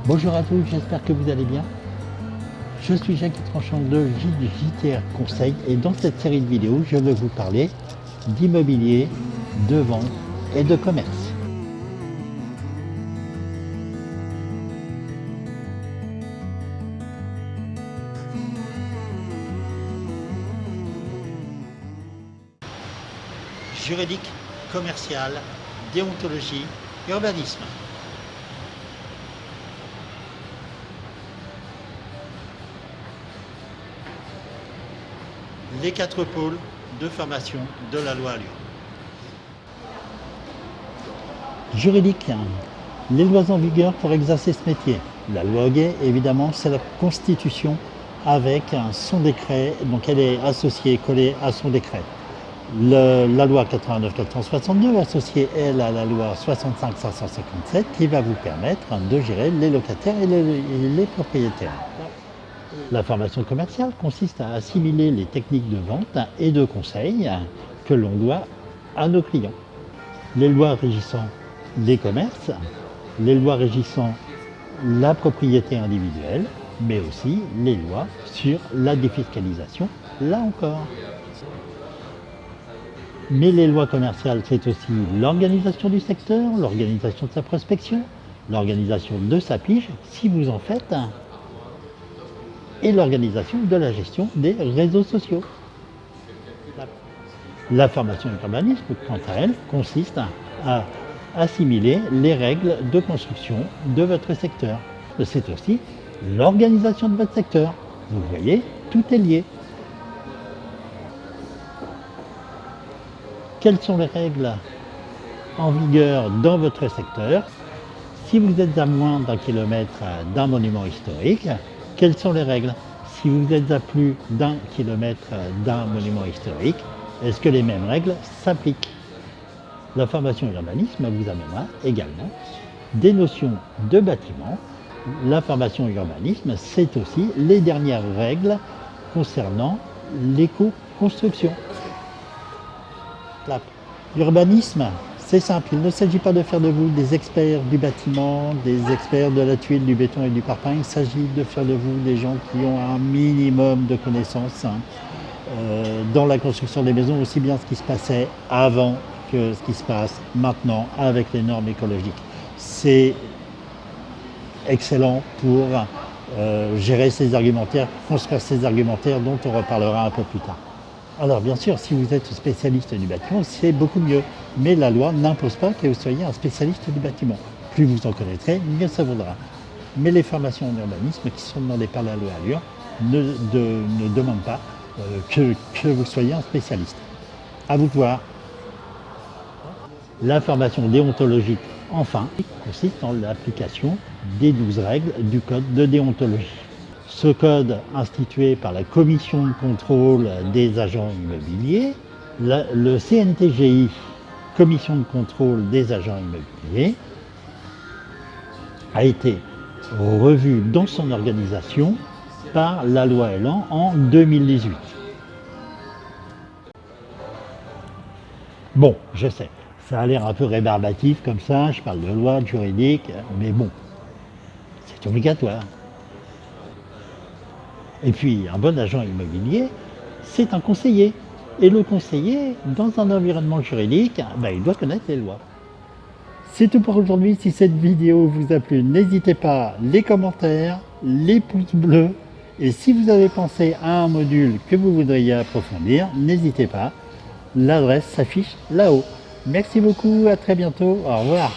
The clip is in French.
Bonjour à tous, j'espère que vous allez bien. Je suis Jacques Tranchant de JTR Conseil et dans cette série de vidéos, je vais vous parler d'immobilier, de vente et de commerce. Juridique, commercial, déontologie, urbanisme. Les 4 pôles de formation de la loi à Lyon. Juridique, les lois en vigueur pour exercer ce métier. La loi Hoguet, évidemment, c'est la Constitution avec son décret, donc elle est associée, collée à son décret. La loi 89-462 associée, elle, à la loi 65-557 qui va vous permettre de gérer les locataires et les propriétaires. La formation commerciale consiste à assimiler les techniques de vente et de conseil que l'on doit à nos clients. Les lois régissant les commerces, les lois régissant la propriété individuelle, mais aussi les lois sur la défiscalisation, là encore. Mais les lois commerciales, c'est aussi l'organisation du secteur, l'organisation de sa prospection, l'organisation de sa pige, si vous en faites, et l'organisation de la gestion des réseaux sociaux. La formation urbanisme, quant à elle, consiste à assimiler les règles de construction de votre secteur. C'est aussi l'organisation de votre secteur. Vous voyez, tout est lié. Quelles sont les règles en vigueur dans votre secteur? Si vous êtes à moins d'1 kilomètre d'un monument historique, quelles sont les règles? Si vous êtes à plus d'1 kilomètre d'un monument historique, est-ce que les mêmes règles s'appliquent? La formation urbanisme vous amènera également des notions de bâtiment. La formation urbanisme, c'est aussi les dernières règles concernant l'éco-construction. L'urbanisme, c'est simple, il ne s'agit pas de faire de vous des experts du bâtiment, des experts de la tuile, du béton et du parpaing. Il s'agit de faire de vous des gens qui ont un minimum de connaissances dans la construction des maisons, aussi bien ce qui se passait avant que ce qui se passe maintenant avec les normes écologiques. C'est excellent pour gérer ces argumentaires, construire ces argumentaires dont on reparlera un peu plus tard. Alors bien sûr, si vous êtes spécialiste du bâtiment, c'est beaucoup mieux. Mais la loi n'impose pas que vous soyez un spécialiste du bâtiment. Plus vous en connaîtrez, mieux ça vaudra. Mais les formations en urbanisme qui sont demandées par la loi à Lyon ne demandent pas que vous soyez un spécialiste. À vous de voir. La formation déontologique, enfin, consiste en l'application des 12 règles du code de déontologie. Ce code, institué par la commission de contrôle des agents immobiliers, le CNTGI, commission de contrôle des agents immobiliers, a été revu dans son organisation par la loi Elan en 2018. Bon, je sais, ça a l'air un peu rébarbatif comme ça, je parle de loi, de juridique, mais bon, c'est obligatoire. Et puis, un bon agent immobilier, c'est un conseiller. Et le conseiller, dans un environnement juridique, il doit connaître les lois. C'est tout pour aujourd'hui. Si cette vidéo vous a plu, n'hésitez pas, les commentaires, les pouces bleus. Et si vous avez pensé à un module que vous voudriez approfondir, n'hésitez pas. L'adresse s'affiche là-haut. Merci beaucoup, à très bientôt. Au revoir.